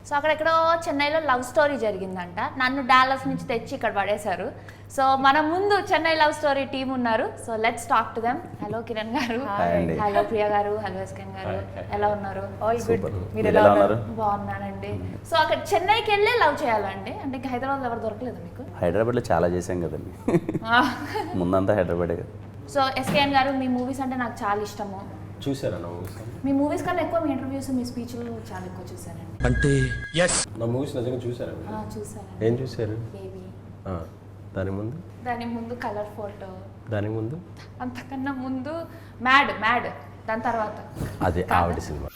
So అక్కడెక్కడో చెన్నైలో love story జరిగిందంట. నన్ను డాలస్ నుంచి తెచ్చి ఇక్కడ పడేశారు. సో మన ముందు చెన్నై లవ్ స్టోరీ టీమ్ ఉన్నారు. So let's talk to them. Hello Kiran గారు, హలో ప్రియా గారు, హలో ఎస్కెన్ గారు, ఎలా ఉన్నారు? All good. మీరు ఎలా ఉన్నారు? బాగున్నానండి. సో అక్కడ చెన్నైకి వెళ్ళే లవ్ చేయాలండి అంటే ఇంకా హైదరాబాద్ ఎవరు దొరకలేదు మీకు? హైదరాబాద్లో చాలా చేసాం కదండి, ముందంతా హైదరాబాదే కదా. సో ఎస్కేఎన్ గారు, మీ మూవీస్ అంటే నాకు చాలా ఇష్టము. చూసారా నా మూవీస్? మీ మూవీస్ కన్నా ఎక్కువ మీ ఇంటర్వ్యూస్, మీ స్పీచ్లు చాలా ఎక్కువ చూసానండి. అంటే నా మూవీస్ నిజంగా చూసారా? చూసాను. ఏం చూసారు? బేబీ, దాని ముందు కలర్ ఫోటో, దాని ముందు అంతకన్నా ముందు మ్యాడ్, దాని తర్వాత అదే ఆవిడ సినిమా.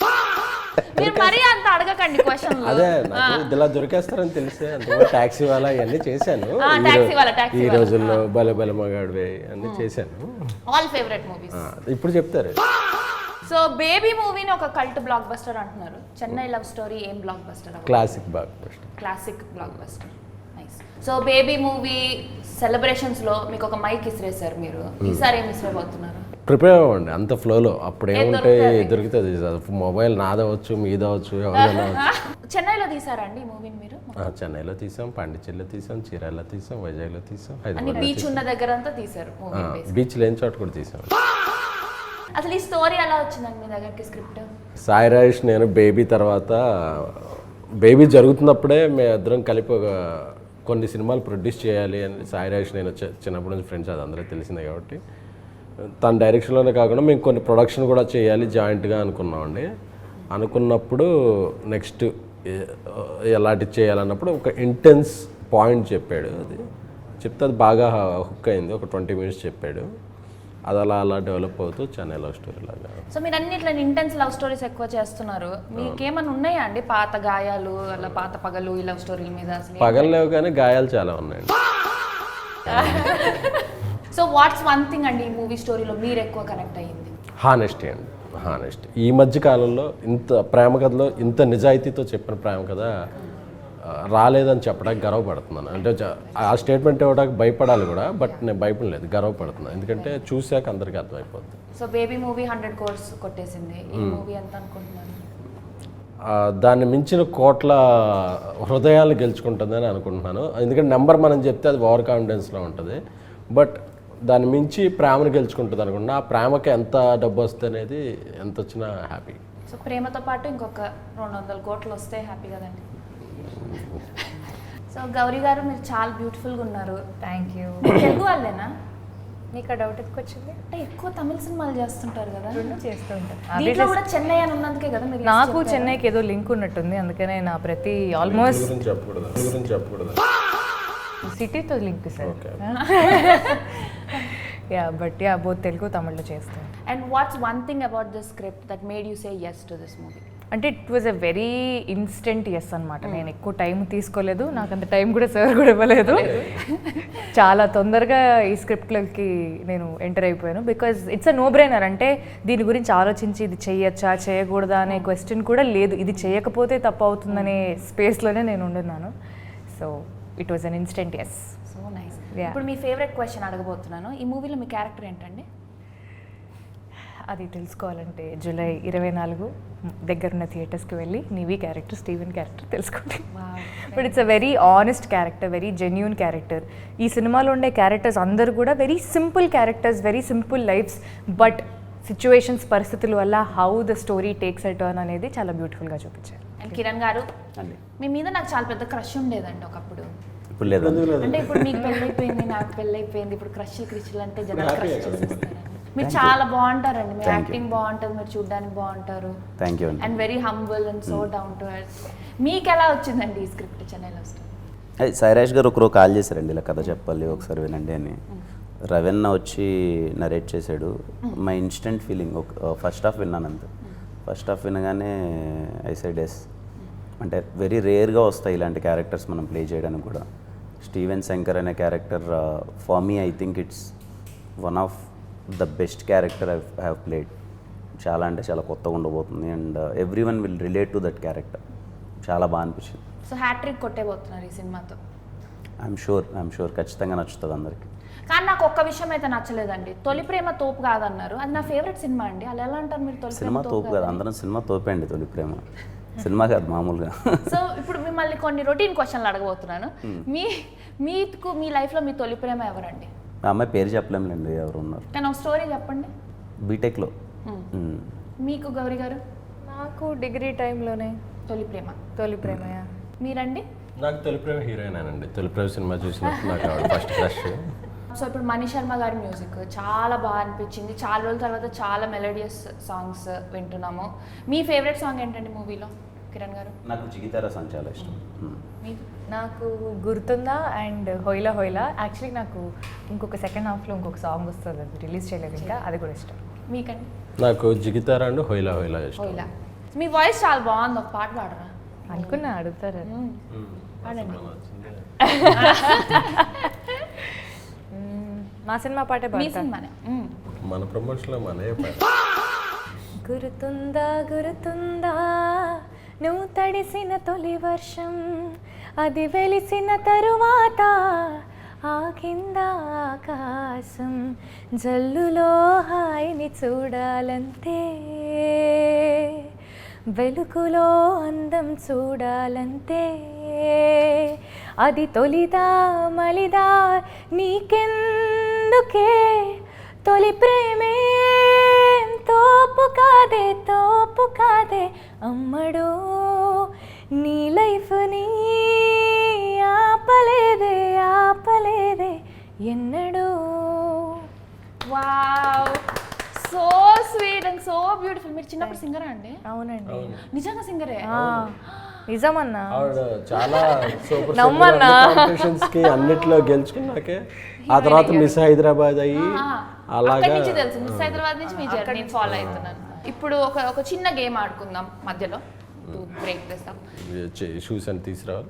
మీరు మరీ అంత అడగకండి క్వశ్చన్. అదే నాకు ఇలా దొరికేస్తారని తెలిసే అంత టాక్సీ వాళ్ళ ఇవన్నీ చేశాను. ఈ రోజుల్లో బల మగాడివే అన్నీ చేశాను. ఆల్ ఫేవరెట్ మూవీస్ ఇప్పుడు చెప్తారు. సో బేబీ మూవీని ఒక కల్ట్ బ్లాక్ బస్టర్ అంటున్నారు. చెన్నై లవ్ స్టోరీ ఏం block buster? Classic block buster. Classic block buster. Nice. So baby movie celebrations లో మీకు ఒక మైక్ ఇసిరేసారు మీరు. ఈసారి ఏం ఇసిరేపోతున్నారు? ప్రిపేర్ అవ్వండి అంత ఫ్లోలో. అప్పుడు ఏముంటాయి దొరుకుతుంది. మొబైల్ నాదవచ్చు, మీదవచ్చు, ఎవరైనా. చెన్నైలో తీసారండి ఈ మూవీని మీరు? చెన్నైలో తీసాం, పాండిచేరిలో తీసాం, చీరాల్లో తీసాం, వైజాగ్లో తీసాం, బీచ్ ఉన్న దగ్గర అంతా తీసారు. బీచ్ లేని చోట కూడా తీసాం. అసలు ఈ స్టోరీ ఎలా వచ్చిందండి మీ దగ్గరికి స్క్రిప్ట్? సాయి రాజేష్ నేను బేబీ తర్వాత, బేబీ జరుగుతున్నప్పుడే మేము ఇద్దరం కలిపి కొన్ని సినిమాలు ప్రొడ్యూస్ చేయాలి అని సాయి రాజేష్ నేను చిన్నప్పటి నుంచి ఫ్రెండ్స్, అది అందరికీ తెలిసిందే కాబట్టి తన డైరెక్షన్లోనే కాకుండా మేము కొన్ని ప్రొడక్షన్ కూడా చేయాలి జాయింట్గా అనుకున్నామండి. అనుకున్నప్పుడు నెక్స్ట్ ఎలాంటి చేయాలన్నప్పుడు ఒక ఇంటెన్స్ పాయింట్ చెప్పాడు. అది చెప్తే అది బాగా హుక్ అయింది. ఒక 20 minutes చెప్పాడు. అది అలా డెవలప్ అవుతూ చెన్నై లవ్ స్టోరీ లాగా. సో మీరు అన్ని ఇట్లా ఇంటెన్స్ లవ్ స్టోరీస్ ఎక్కువ చేస్తున్నారు. మీకేమన్నా ఉన్నాయా అండి పాత గాయాలు, అలా పాత పగలు ఈ లవ్ స్టోరీల మీద? పగలు లేవు కానీ గాయాలు చాలా ఉన్నాయండి. సో వాట్స్ వన్ థింగ్ అండి ఈ మూవీ స్టోరీలో మీరు ఎక్కువ కనెక్ట్ అయ్యింది? హానెస్టీ అండి, హానెస్టీ. ఈ మధ్య కాలంలో ఇంత ప్రేమ కథలో ఇంత నిజాయితీతో చెప్పిన ప్రేమ కథ రాలేదని చెప్పడానికి గర్వపడుతున్నాను. అంటే ఆ స్టేట్మెంట్ ఇవ్వడానికి భయపడాలి కూడా, బట్ నేను భయపడలేదు, గర్వపడుతున్నాను. ఎందుకంటే చూశాక అందరికీ అర్థమైపోతుంది. సో బేబీ మూవీ 100 crores కొట్టేసింది. ఈ మూవీ ఎంత అనుకుంటున్నారు? దాన్ని మించిన కోట్ల హృదయాలు గెలుచుకుంటుందని అనుకుంటున్నాను. ఎందుకంటే నెంబర్ మనం చెప్తే అది ఓవర్ కాన్ఫిడెన్స్లో ఉంటుంది, బట్ దాన్ని మించి ప్రేమను గెలుచుకుంటుంది అనుకుంటున్నా. ఆ ప్రేమకి ఎంత డబ్బు వస్తుంది అనేది, ఎంత వచ్చినా హ్యాపీ. సో ప్రేమతో పాటు ఇంకొక 200 crores వస్తే హ్యాపీ కదండి. సో గౌరీ గారు, మీరు చాలా బ్యూటిఫుల్గా ఉన్నారు. Thank you. తెలుగు వాళ్ళేనా? మీకు ఆ డౌట్ ఎందుకు వచ్చింది? అంటే ఎక్కువ తమిళ సినిమాలు చేస్తుంటారు కదా. రెండు చేస్తూ ఉంటాను. దీంట్లో కూడా చెన్నై అని ఉన్నందుకే కదా మీరు? నాకు చెన్నైకి ఏదో లింక్ ఉన్నట్టుంది, అందుకనే నా ప్రతి ఆల్మోస్ట్ సిటీతో link sir. Yeah, but yeah, both Telugu తమిళ్లో చేస్తాను. And what's one thing about this script that made you say yes to this movie? అంటే it was a very instant yes అనమాట. నేను ఎక్కువ టైం తీసుకోలేదు, నాకు అంత టైం కూడా సార్ కూడా ఇవ్వలేదు. చాలా తొందరగా ఈ స్క్రిప్ట్లకి నేను ఎంటర్ అయిపోయాను. Because it's a no brainer. అంటే దీని గురించి ఆలోచించి ఇది చేయొచ్చా చేయకూడదా అనే క్వశ్చన్ కూడా లేదు. ఇది చేయకపోతే తప్పు అవుతుందనే స్పేస్లోనే నేను ఉండున్నాను. So it was an instant yes. So nice. ఇప్పుడు మీ ఫేవరెట్ క్వశ్చన్ అడగబోతున్నాను. ఈ మూవీలో మీ క్యారెక్టర్ ఏంటండి? అది తెలుసుకోవాలంటే జూలై 24 దగ్గరున్న థియేటర్స్కి వెళ్ళి నీవీ క్యారెక్టర్, స్టీవెన్ క్యారెక్టర్ తెలుసుకోండి. But it's a very honest character, very genuine character. ఈ సినిమాలో ఉండే క్యారెక్టర్స్ అందరూ కూడా very simple characters, very simple lifes, but situations, పరిస్థితుల వల్ల how the story takes a turn అనేది చాలా బ్యూటిఫుల్గా చూపించారు. అండ్ కిరణ్ గారు, మీ మీద నాకు చాలా పెద్ద క్రష్ ఉండేదండి ఒకప్పుడు. ఇప్పుడు లేదు అంటే ఇప్పుడు మీకు పెళ్ళైపోయింది, నాకు పెళ్ళైపోయింది. ఇప్పుడు క్రష్లు అంటే జనాలు క్రష్ చేసేస్తారు. మీరు చాలా బాగుంటారండి, మీ యాక్టింగ్ బాగుంటుంది, మీరు చూడడానికి బాగుంటారు. Thank you. And very humble and so down to earth. మీకు ఎలా వచ్చిందండి ఈ స్క్రిప్ట్ చెన్నైలో? సాయి రాజేష్ గారు ఒకరోజు కాల్ చేశారండి, ఇలా కథ చెప్పాలి ఒకసారి వినండి అని. రవీణ వచ్చి నరేట్ చేశాడు. My instant feeling, first half విన్నాను అంతే. ఫస్ట్ హాఫ్ వినగానే ఐ సెడ్ ఎస్. అంటే వెరీ రేర్గా వస్తాయి ఇలాంటి క్యారెక్టర్స్ మనం ప్లే చేయడానికి కూడా. స్టీవెన్ శంకర్ అనే character for me I think it's one of the best character I have played. చాలా అంటే చాలా కొత్తగా ఉండబోతుంది and every one will relate to that character. చాలా బాగా అనిపించింది. సో హ్యాట్రిక్ కొట్టేబోతున్నారు ఈ సినిమాతో? ఐఎమ్ షూర్ ఖచ్చితంగా నచ్చుతుంది అందరికి. కానీ నాకు ఒక్క విషయం అయితే నచ్చలేదండి. తొలి ప్రేమ తోపు కాదన్నారు. అది నా ఫేవరెట్ సినిమా అండి. అలా ఎలా అంటారు మీరు? తొలి సినిమా తోపు కాదు, అందరం సినిమా తోపే అండి. తొలి ప్రేమ సినిమా కాదు మామూలుగా. సో ఇప్పుడు మిమ్మల్ని కొన్ని రొటీన్ క్వశ్చన్లు అడగబోతున్నాను. మీకు మీ లైఫ్లో మీ తొలి ప్రేమ ఎవరండి? ఆ అమ్మాయి పేరు చెప్పలేండి ఎవరు ఉన్నారు. కానీ ఒక స్టోరీ చెప్పండి. బీటెక్లో. మీకు గౌరీ గారు? నాకు డిగ్రీ టైంలోనే తొలి ప్రేమ. తొలి ప్రేమయా. మీరండి? నాకు తొలి ప్రేమ హీరోయినేనండి. తొలి ప్రేమ సినిమా చూసినప్పుడు నాకు ఆవిడ ఫస్ట్ క్రష్. సో ఇప్పుడు మణి శర్మ గారి మ్యూజిక్ చాలా బాగా అనిపించింది. చాలా రోజుల తర్వాత చాలా మెలోడియస్ సాంగ్స్ వింటున్నాము. మీ ఫేవరెట్ సాంగ్ ఏంటండి మూవీలో కిరణ్ గారు? నాకు జిగితారా సాంగ్ చాలా ఇష్టం. మీకు? నాకు గుర్తుందా అండ్ హోయిలా హోయిలా. యాక్చువల్లీ నాకు ఇంకొక సెకండ్ హాఫ్లో ఇంకొక సాంగ్ వస్తుంది, అది రిలీజ్ చేయలేదు ఇంకా, అది కూడా ఇష్టం. మీకండి? నాకు జిగితారా అండ్ హోయిలా హోయిలా ఇష్టం. హోయిలా. మీ వాయిస్ చాలా బాగుంది, ఒక పాట పాడరా? అనుకున్నా అడుగుతారు. పాడండి. మా సినిమా పాటే మీ పాడతా. సినిమానే. మన ప్రమోషన్లో మనమే పాట. గుర్తుందా గుర్తుందా నువ్వు తడిసిన తొలి వర్షం, అది వెలిసిన తరువాత ఆగింద ఆకాశం, జల్లులో హాయిని చూడాలంతే, వెలుగులో అందం చూడాలంతే, అది తొలిదా మలిదా నీకెందుకే, తొలి ప్రేమే తోపు కాదే అమ్మడు, నీ లైఫ్ని ఆపలేదే ఎన్నడు. Wow, so sweet and so beautiful. మీరు చిన్నప్పుడు సింగరా అండి? అవునండి. నిజంగా సింగరే? నిజమన్నా. ఆవిడ చాలా సూపర్ నమ్మన్నా. కాంపిటీషన్స్ కి అన్నిట్లో గెలుచుకున్నాకే ఆ తర్వాత మిస్ హైదరాబాద్ అయ్యి అలాగా. అక్కడి నుంచి తెలుసు, మిస్ హైదరాబాద్ నుంచి మీ జర్నీ ఫాలో అవుతున్నాను. ఇప్పుడు ఒక చిన్న గేమ్ ఆడుకుందాం మధ్యలో, బ్రేక్ చేస్తాం. షూస్ అని తీసుకురావాలి.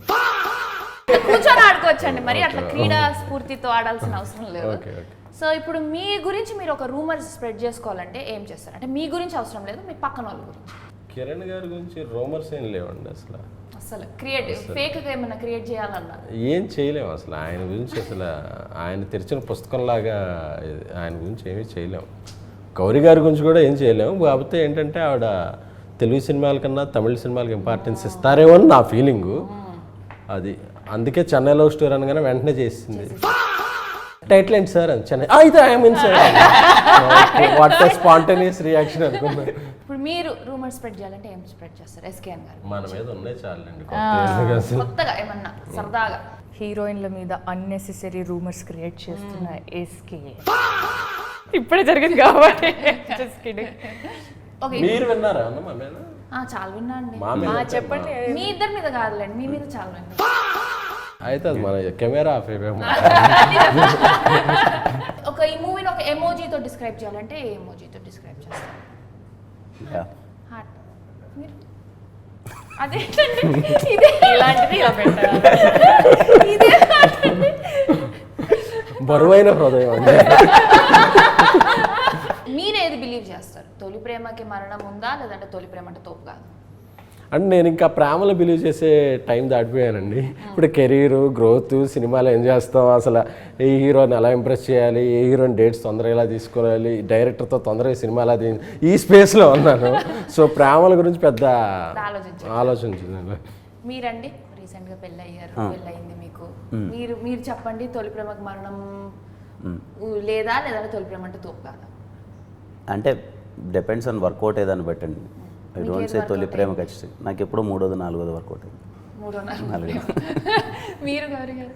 కూర్చొని ఆడుకోవచ్చండి, మరి అట్లా క్రీడా స్ఫూర్తితో ఆడాల్సిన అవసరం లేదు. ఓకే. సో ఇప్పుడు మీ గురించి మీరు ఒక రూమర్స్ స్ప్రెడ్ చేసుకోవాలంటే ఏం చేస్తారు? అంటే మీ గురించి అవసరం లేదు, మీ పక్కన వాళ్ళ గురించి. కిరణ్ గారి గురించి రూమర్స్ ఏం లేవండి అసలు. అసలు క్రియేటివ్ ఫేక్ ఏమైనా క్రియేట్ చేయాలన్నా ఏం చేయలేము అసలు. ఆయన గురించి అసలు ఆయన తెరిచిన పుస్తకంలాగా ఆయన గురించి ఏమీ చేయలేము. గౌరీ గారి గురించి కూడా ఏం చేయలేము. కాకపోతే ఏంటంటే ఆవిడ తెలుగు సినిమాల కన్నా తమిళ సినిమాలకు ఇంపార్టెన్స్ ఇస్తారేమో అని నా ఫీలింగు. అది అందుకే చెన్నై లవ్ స్టోరీ అనగానే వెంటనే చేసింది. టైటిల్ ఏంటి సార్ అని చెన్నై అయితే I'm in sir. What spontaneous reaction అనుకున్నా. ఇప్పుడు మీరు రూమర్ స్ప్రెడ్ చేయాలంటే ఏం స్ప్రెడ్ చేస్తారు? ఎస్కేఎన్ గారు మన మీద ఉన్నాయి చాలండి కొత్తగా ఏమన్నా సరదాగా. హీరోయిన్ల మీద అన్నెసెసరీ రూమర్స్ క్రియేట్ చేస్తున్న ఎస్కే ఇప్పుడే జరిగింది కాబట్టి. ఓకే, మీరు విన్నారా అన్న మా మీద? చాలా విన్నా అండి. చెప్పండి. మీ ఇద్దరి మీద కాదులేండి, మీ మీద చాలా విన్నా. అయితే అది మన కెమెరా ఆఫ్ అయిపోయాము. ఒక ఈ మూవీని ఒక ఎమోజీతో డిస్క్రైబ్ చేయాలంటే ఏ ఎమోజీతో డిస్క్రైబ్ చేస్తారు? హార్ట్. మీరు అదేంటండి ఇదే ఇలాంటిది ఇలా పెట్టాలి. ఇదే హార్ట్ అండి. బరువైన హృదయం అండి. మీరు ఏది బిలీవ్ చేస్తారు? తొలి ప్రేమకి మరణం ఉందా, లేదంటే తొలి ప్రేమ అంటే తోపు కాదు? అంటే నేను ఇంకా ప్రేమలో బిలీవ్ చేసే టైం దాటిపోయానండి. ఇప్పుడు కెరీరు గ్రోత్ సినిమాలో ఏం చేస్తాం, అసలు ఏ హీరోని ఎలా ఇంప్రెస్ చేయాలి, ఏ హీరోని డేట్స్ తొందరగా ఎలా తీసుకోవాలి, డైరెక్టర్తో తొందరగా సినిమా ఎలా ఈ స్పేస్లో ఉన్నాను. సో ప్రేమల గురించి పెద్ద ఆలోచించింది. మీరండి రీసెంట్గా పెళ్ళయింది మీకు, మీరు చెప్పండి, తొలి ప్రేమకి మరణం లేదా, లేదంటే తొలి ప్రేమ అంటే తోపు కాదా? అంటే డిపెండ్స్ ఆన్ వర్కౌట్ ఏదాన్ని బట్టండి. I don't say Tholi Prema ఖచ్చితంగా. నాకు ఎప్పుడో 3వ 4వ వర్కౌట్ అయింది. 3వ 4వ. మీరు గౌరీ గారు?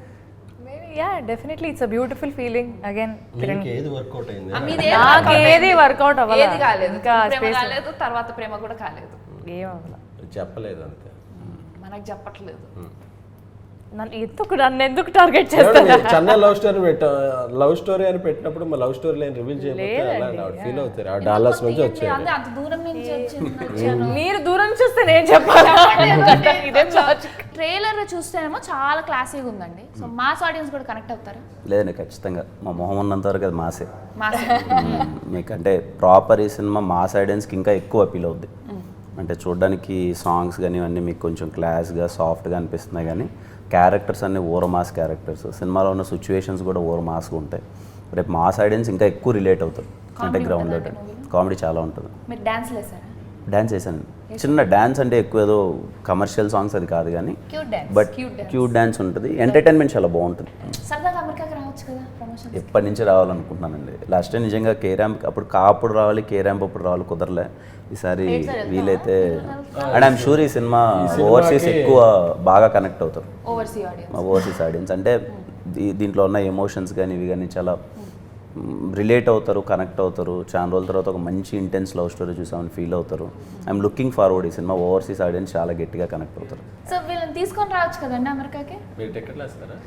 Yeah definitely it's a beautiful feeling. Again ఏది వర్కౌట్ అయింది? నాకు ఏది వర్కౌట్ అవ్వలేదు. ఏది కాలేదు, ప్రేమ కాలేదు, తర్వాత ప్రేమ కూడా కాలేదు. ఏం అవ్వలేదు, చెప్పలేదు అంతే. మనకు చెప్పట్లేదు. నన్ను ఎందుకు టార్గెట్ చేస్తారు? చెన్నై లవ్ స్టోరీ అని పెట్టినప్పుడు మా లవ్ స్టోరీ లైన్ రివీల్ చేయకపోతే ఫీల్ అవుతారు. ఆ డాలర్స్ నుంచి వచ్చాయి. అంత దూరం నుంచి వచ్చాను. మీరు దూరం చూస్తే నేను చెప్పాలి. ట్రైలర్ చూస్తేనేమో చాలా క్లాసీగా ఉందండి. సో మాస్ ఆడియన్స్ కూడా కనెక్ట్ అవుతారు? లేదండి, ఖచ్చితంగా మా మొహం ఉన్నంత వరకు అది మాసే. మాస్ మీకు అంటే ప్రాపర్ ఈ సినిమా మాస్ ఆడియన్స్కి ఇంకా ఎక్కువ అపీల్ అవుద్ది. అంటే చూడడానికి సాంగ్స్ కానీ ఇవన్నీ మీకు కొంచెం క్లాస్గా సాఫ్ట్గా అనిపిస్తున్నాయి, కానీ క్యారెక్టర్స్ అన్నీ ఓవర్ మాస్ క్యారెక్టర్స్. సినిమాలో ఉన్న సిచ్యువేషన్స్ కూడా ఓవర్ మాస్గా ఉంటాయి. రేపు మాస్ ఆడియన్స్ ఇంకా ఎక్కువ రిలేట్ అవుతారు. అంటే గ్రౌండ్ కామెడీ చాలా ఉంటుంది. మీరు డాన్స్ లేసారా? డ్యాన్స్ వేసాను. చిన్న డ్యాన్స్ అంటే ఎక్కువ ఏదో కమర్షియల్ సాంగ్స్ అది కాదు కానీ cute dance. But cute dance ఉంటుంది, ఎంటర్టైన్మెంట్ చాలా బాగుంటుంది. సరదాగా అమెరికాకి రావచ్చు కదా ప్రమోషన్. ఎప్పటి నుంచి రావాలనుకుంటున్నానండి. లాస్ట్ టైం నిజంగా కే ర్యాంప్ అప్పుడు కాపుడు రావాలి, కే ర్యాంప్ అప్పుడు రావాలి, కుదరలే. ఈసారి వీలైతే అండ్ ఐఎమ్ షూర్ ఈ సినిమా ఓవర్సీస్ ఎక్కువ బాగా కనెక్ట్ అవుతారు. ఓవర్సీస్ ఆడియన్స్ అంటే దీంట్లో ఉన్న ఎమోషన్స్ కానీ ఇవి కానీ చాలా రిలేట్ అవుతారు, కనెక్ట్ అవుతారు. చాలా రోజుల తర్వాత ఒక మంచి ఇంటెన్స్ లవ్ స్టోరీ చూసామని ఫీల్ అవుతారు. ఐఎమ్ లుకింగ్ ఫార్వర్డ్ ఈ సినిమా ఓవర్సీస్ ఆడియన్స్ చాలా గట్టిగా కనెక్ట్ అవుతారు. సో వీళ్ళని తీసుకొని రావచ్చు కదండి అమెరికాకి. మీరు టికెట్లు వేస్తారా?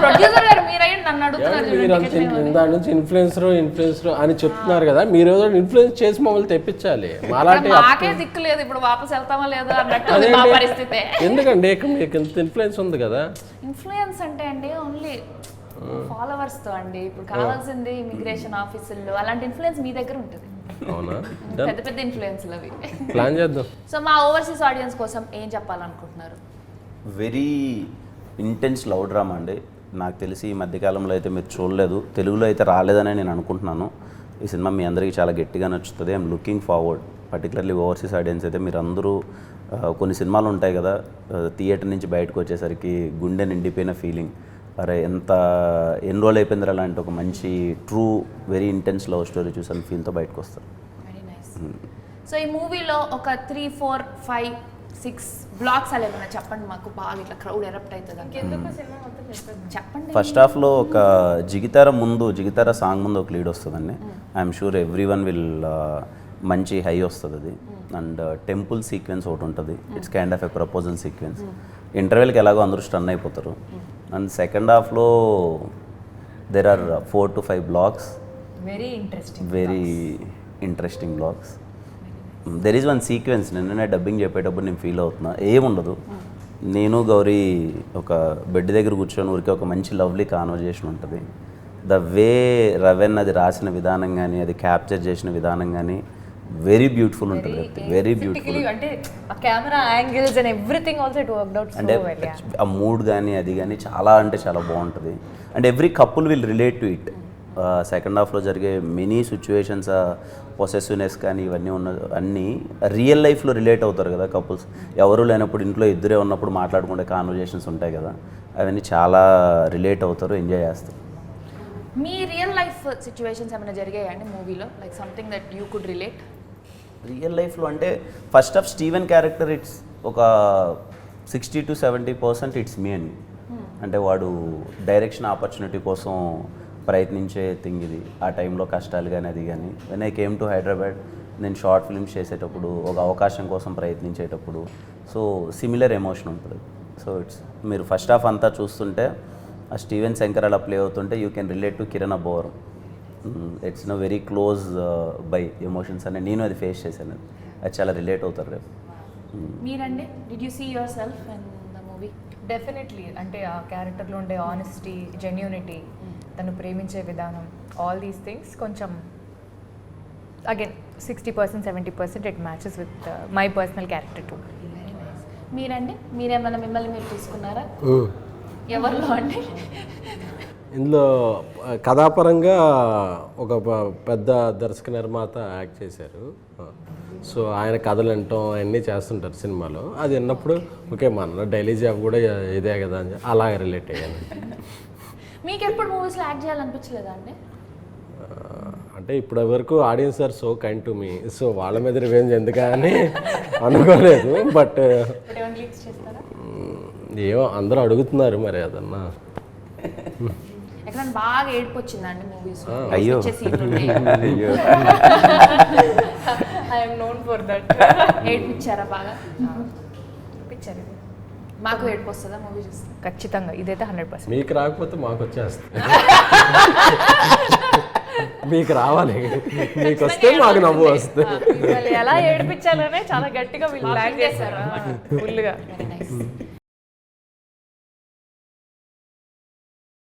ప్రొడ్యూసర్ గారు మీరైనా నన్ను అడుగుతున్నారు. మీరు అంత దాని నుంచి ఇన్ఫ్లుయెన్సర్ అని చెప్తున్నారు కదా, మీరు ఏదో ఇన్ఫ్లుయెన్స్ చేసి మమ్మల్ని తెప్పించాలి. మాలాంటి మాకే దిక్కు లేదు, ఇప్పుడు వాపస్ వెళ్తామా లేదా అన్నట్టు ఉంది మా పరిస్థితి. ఎందుకండి మీకు ఇంత ఇన్ఫ్లుయెన్స్ ఉంది కదా. ఇన్ఫ్లుయెన్స్ అంటే అండి ఓన్లీ ఫాలోవర్స్ తో అండి. ఇప్పుడు కావాల్సింది ఇమిగ్రేషన్ ఆఫీసుల్లో అలాంటి ఇన్ఫ్లుయెన్స్ మీ దగ్గర ఉంటుంది. అవునా? పెద్ద పెద్ద ఇన్ఫ్లుయెన్స్లు అవి. ప్లాన్ చేద్దాం. సో మా ఓవర్సీస్ ఆడియన్స్ కోసం ఏం చెప్పాలనుకుంటున్నారు? వెరీ ఇంటెన్స్ లవ్ డ్రామా అండి. నాకు తెలిసి ఈ మధ్యకాలంలో అయితే మీరు చూడలేదు, తెలుగులో అయితే రాలేదని నేను అనుకుంటున్నాను. ఈ సినిమా మీ అందరికీ చాలా గట్టిగా నచ్చుతుంది. I'm looking forward. Particularly overseas audience అయితే మీరు అందరూ కొన్ని సినిమాలు ఉంటాయి కదా, థియేటర్ నుంచి బయటకు వచ్చేసరికి గుండె నిండిపోయిన ఫీలింగ్, అరే ఎంత ఎన్రోల్ అయిపోయింది అలాంటి ఒక మంచి true very intense love story చూసాను ఫీల్తో బయటకు వస్తారు. Very nice. సో ఈ మూవీలో ఒక 3, 4, 5, 6 బ్లాక్స్ అలా ఏమైనా చెప్పండి మాకు, బాగా ఇట్లా క్రౌడ్ ఎరప్ట్ అవుతుంది. చెప్పండి. ఫస్ట్ హాఫ్లో ఒక జిగితార సాంగ్ ముందు ఒక లీడ్ వస్తుందండి. I'm sure everyone will మంచి హై వస్తుంది అది. అండ్ టెంపుల్ సీక్వెన్స్ ఒకటి ఉంటుంది, it's kind of a proposal sequence. ఇంటర్వెల్కి ఎలాగో అందరూ స్టన్ అయిపోతారు. అండ్ సెకండ్ హాఫ్లో there are 4 to 5 blocks, very interesting blocks. There is one sequence నిన్ననే డబ్బింగ్ చెప్పేటప్పుడు నేను ఫీల్ అవుతున్నా, ఏముండదు, నేను గౌరీ ఒక బెడ్ దగ్గర కూర్చొని ఊరికే ఒక మంచి లవ్లీ కాన్వర్జేషన్ ఉంటుంది. ద వే రవెన్ అది రాసిన విధానం కానీ అది క్యాప్చర్ చేసిన విధానం కానీ వెరీ బ్యూటిఫుల్ ఉంటుంది. వెరీ బ్యూటిఫుల్ అంటే camera angles and everything also it worked out so well. ఆ మూడ్ కానీ అది కానీ చాలా అంటే చాలా బాగుంటుంది. And every couple will relate to it. Second హాఫ్లో జరిగే మెనీ సిచ్యువేషన్స్, పొసెసివ్నెస్ కానీ ఇవన్నీ అన్నీ రియల్ లైఫ్లో రిలేట్ అవుతారు కదా కపుల్స్. ఎవరు లేనప్పుడు ఇంట్లో ఇద్దరే ఉన్నప్పుడు మాట్లాడుకుంటే కాన్వర్జేషన్స్ ఉంటాయి కదా, అవన్నీ చాలా రిలేట్ అవుతారు, ఎంజాయ్ చేస్తారు. మీ రియల్ లైఫ్ సిచ్యువేషన్స్ ఏమైనా జరిగాయండి మూవీలో, like something that you could relate? Real లైఫ్లో అంటే first of Steven character it's ఒక 60 to 70% ఇట్స్ మీ అండి. అంటే వాడు డైరెక్షన్ ఆపర్చునిటీ కోసం ప్రయత్నించే థింగ్ ఇది. ఆ టైంలో కష్టాలు కానీ అది కానీ. When I came to Hyderabad, నేను షార్ట్ ఫిల్మ్స్ చేసేటప్పుడు ఒక అవకాశం కోసం ప్రయత్నించేటప్పుడు సో సిమిలర్ ఎమోషన్ ఉంటుంది. సో ఇట్స్ మీరు ఫస్ట్ హాఫ్ అంతా చూస్తుంటే ఆ స్టీవెన్ శంకర్ అలా ప్లే అవుతుంటే you can relate to Kiran Abbavaram. It's no very close by emotions అని నేను అది ఫేస్ చేశాను. అది చాలా రిలేట్ అవుతారు రేపు. మీరండి, did you see yourself in the movie? Definitely. అంటే ఆ క్యారెక్టర్లో ఉండే ఆనెస్టీ, జెన్యూనిటీ, తను ప్రేమించే విధానం, ఆల్ దీస్ థింగ్స్ కొంచెం again 60%, 70% it matches with my personal character too. Very nice. మీరండి, మీరేమన్నా మిమ్మల్ని మీరు తీసుకున్నారా? ఎవరిలో అండి? ఇందులో కథాపరంగా ఒక పెద్ద దర్శక నిర్మాత యాక్ట్ చేశారు. సో ఆయన కథలు వినటం అవన్నీ చేస్తుంటారు సినిమాలో. అది విన్నప్పుడు ఓకే మన డైలీ జాబ్ కూడా ఇదే కదా అని అలాగే రిలేట్ అయ్యాను. మీకు ఎప్పుడు మూవీస్లో యాక్ట్ చేయాలనిపించలేదా అండి? అంటే ఇప్పటి వరకు audience are so kind to me, so వాళ్ళ మీద రివెంజ్ ఎందుకని అనుకోలేదు. బట్ ఏమో అందరూ అడుగుతున్నారు మరి అదన్నా. ఎక్కడ బాగా ఏడుపు వచ్చిందండి మూవీస్? అయ్యో ఐఎమ్ నోన్ ఫర్ దట్. ఏడిపించారా బాగా? పిక్చర్ మాకు ఏడుపు వస్తుందా మూవీ చూస్తే? ఖచ్చితంగా, ఇదైతే 100%. మీకు రాకపోతే మాకు వచ్చేస్తుంది. మీకు రావాలి, మీకు వస్తే మాకు నవ్వు వస్తుంది. ఎలా ఏడిపించాలనే చాలా గట్టిగా వీళ్ళు ప్లాన్ చేశారు ఫుల్గా.